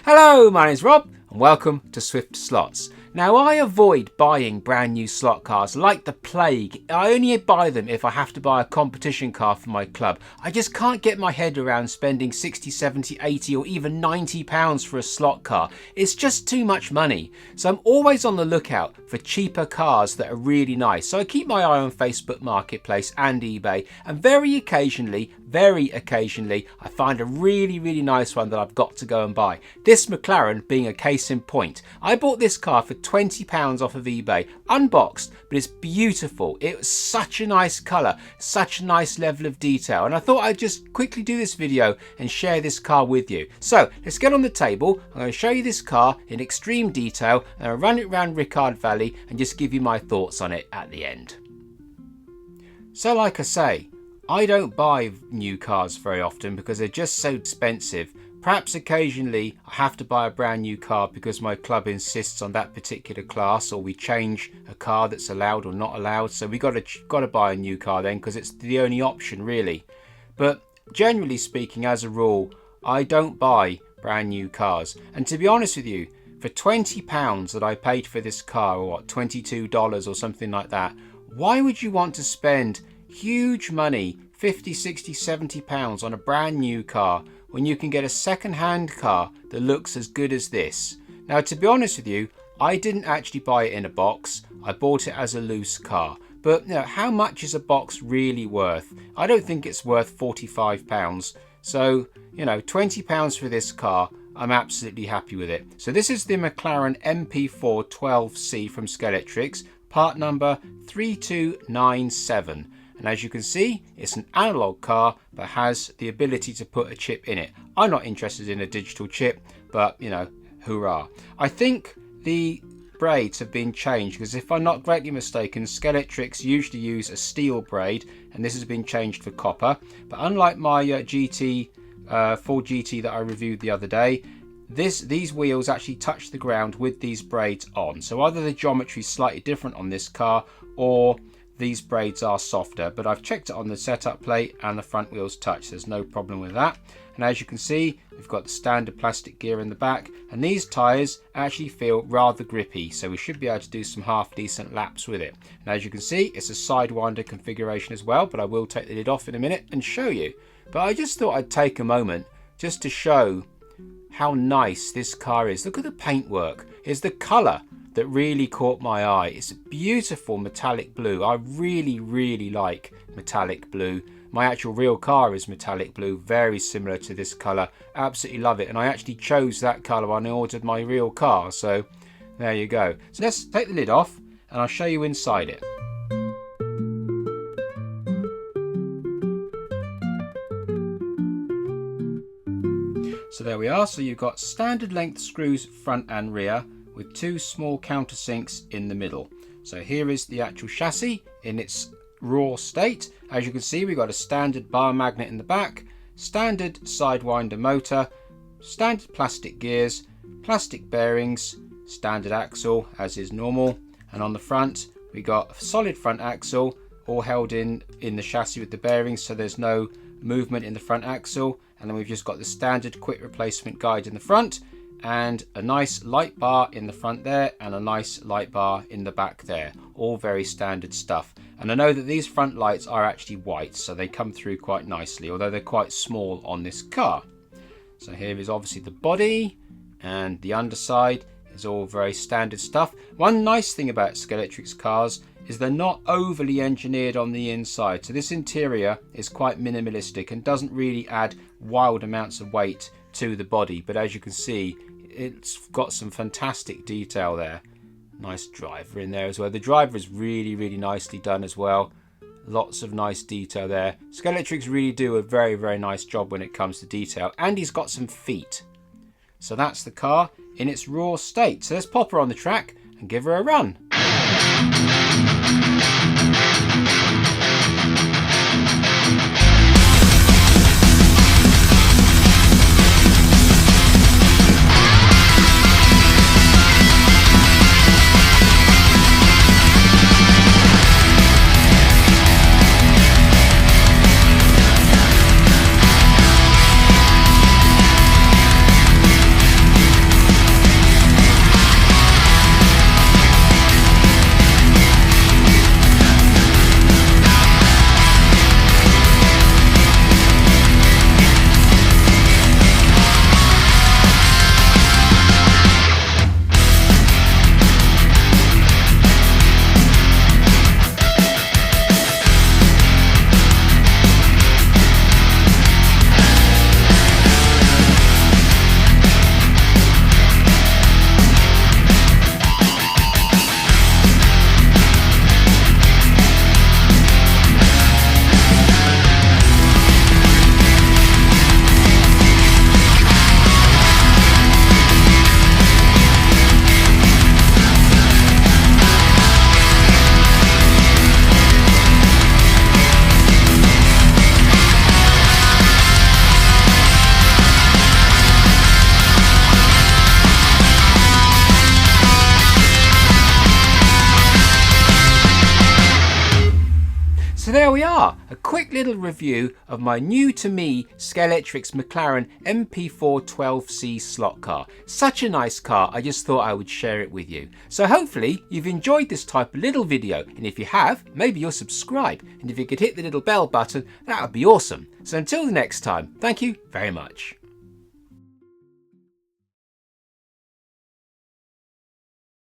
Hello, my name's Rob and welcome to SwiftSlots. Now, I avoid buying brand new slot cars like the plague. I only buy them if I have to buy a competition car for my club. I just can't get my head around spending 60, 70, 80 or even 90 pounds for a slot car. It's just too much money. So I'm always on the lookout for cheaper cars that are really nice. So I keep my eye on Facebook Marketplace and eBay, and very occasionally, I find a really nice one that I've got to go and buy. This McLaren being a case in point. I bought this car for £20 off of eBay, unboxed, but it's beautiful. It was such a nice colour, such a nice level of detail, and I thought I'd just quickly do this video and share this car with you. So let's get on the table. I'm going to show you this car in extreme detail, and I'll run it around Ricard Valley and just give you my thoughts on it at the end. So like I say, I don't buy new cars very often because they're just so expensive. Perhaps occasionally I have to buy a brand new car because my club insists on that particular class, or we change a car that's allowed or not allowed, so we got to buy a new car then because it's the only option really. But generally speaking, as a rule, I don't buy brand new cars. And to be honest with you, for £20 that I paid for this car, or what, $22 or something like that, why would you want to spend huge money, 50, 60, 70 pounds on a brand new car when you can get a second-hand car that looks as good as this? Now, to be honest with you, I didn't actually buy it in a box. I bought it as a loose car. But you know, how much is a box really worth? I don't think it's worth £45. So, you know, £20 for this car, I'm absolutely happy with it. So this is the McLaren MP4-12C from Scalextric, part number 3297. And as you can see, it's an analog car but has the ability to put a chip in it. I'm not interested in a digital chip, but you know, hurrah. I think the braids have been changed because if I'm not greatly mistaken, Scalextric usually use a steel braid and this has been changed for copper. But unlike my Ford GT that I reviewed the other day, these wheels actually touch the ground with these braids on. So either the geometry is slightly different on this car or these braids are softer, but I've checked it on the setup plate and the front wheels touch. There's no problem with that. And as you can see, we've got the standard plastic gear in the back, and these tyres actually feel rather grippy, so we should be able to do some half decent laps with it. And as you can see, it's a sidewinder configuration as well, but I will take the lid off in a minute and show you. But I just thought I'd take a moment just to show how nice this car is. Look at the paintwork. It's the colour that really caught my eye. It's a beautiful metallic blue. I really like metallic blue. My actual real car is metallic blue, very similar to this colour. Absolutely love it, and I actually chose that colour when I ordered my real car, so there you go. So let's take the lid off and I'll show you inside it. So there we are. So you've got standard length screws front and rear with two small countersinks in the middle. So here is the actual chassis in its raw state. As you can see, we've got a standard bar magnet in the back, standard sidewinder motor, standard plastic gears, plastic bearings, standard axle as is normal, and on the front we got a solid front axle all held in the chassis with the bearings, so there's no movement in the front axle. And then we've just got the standard quick replacement guide in the front, and a nice light bar in the front there and a nice light bar in the back there. All very standard stuff. And I know that these front lights are actually white, so they come through quite nicely, although they're quite small on this car. So here is obviously the body, and the underside is all very standard stuff. One nice thing about Scalextric cars is they're not overly engineered on the inside. So this interior is quite minimalistic and doesn't really add wild amounts of weight to the body. But as you can see, it's got some fantastic detail there. Nice driver in there as well. The driver is really nicely done as well. Lots of nice detail there. Scalextric really do a very nice job when it comes to detail. And he's got some feet. So that's the car in its raw state. So let's pop her on the track and give her a run. So there we are, a quick little review of my new to me Scalextric's McLaren MP4-12C slot car. Such a nice car, I just thought I would share it with you. So hopefully you've enjoyed this type of little video, and if you have, maybe you'll subscribe, and if you could hit the little bell button, that would be awesome. So until the next time, thank you very much.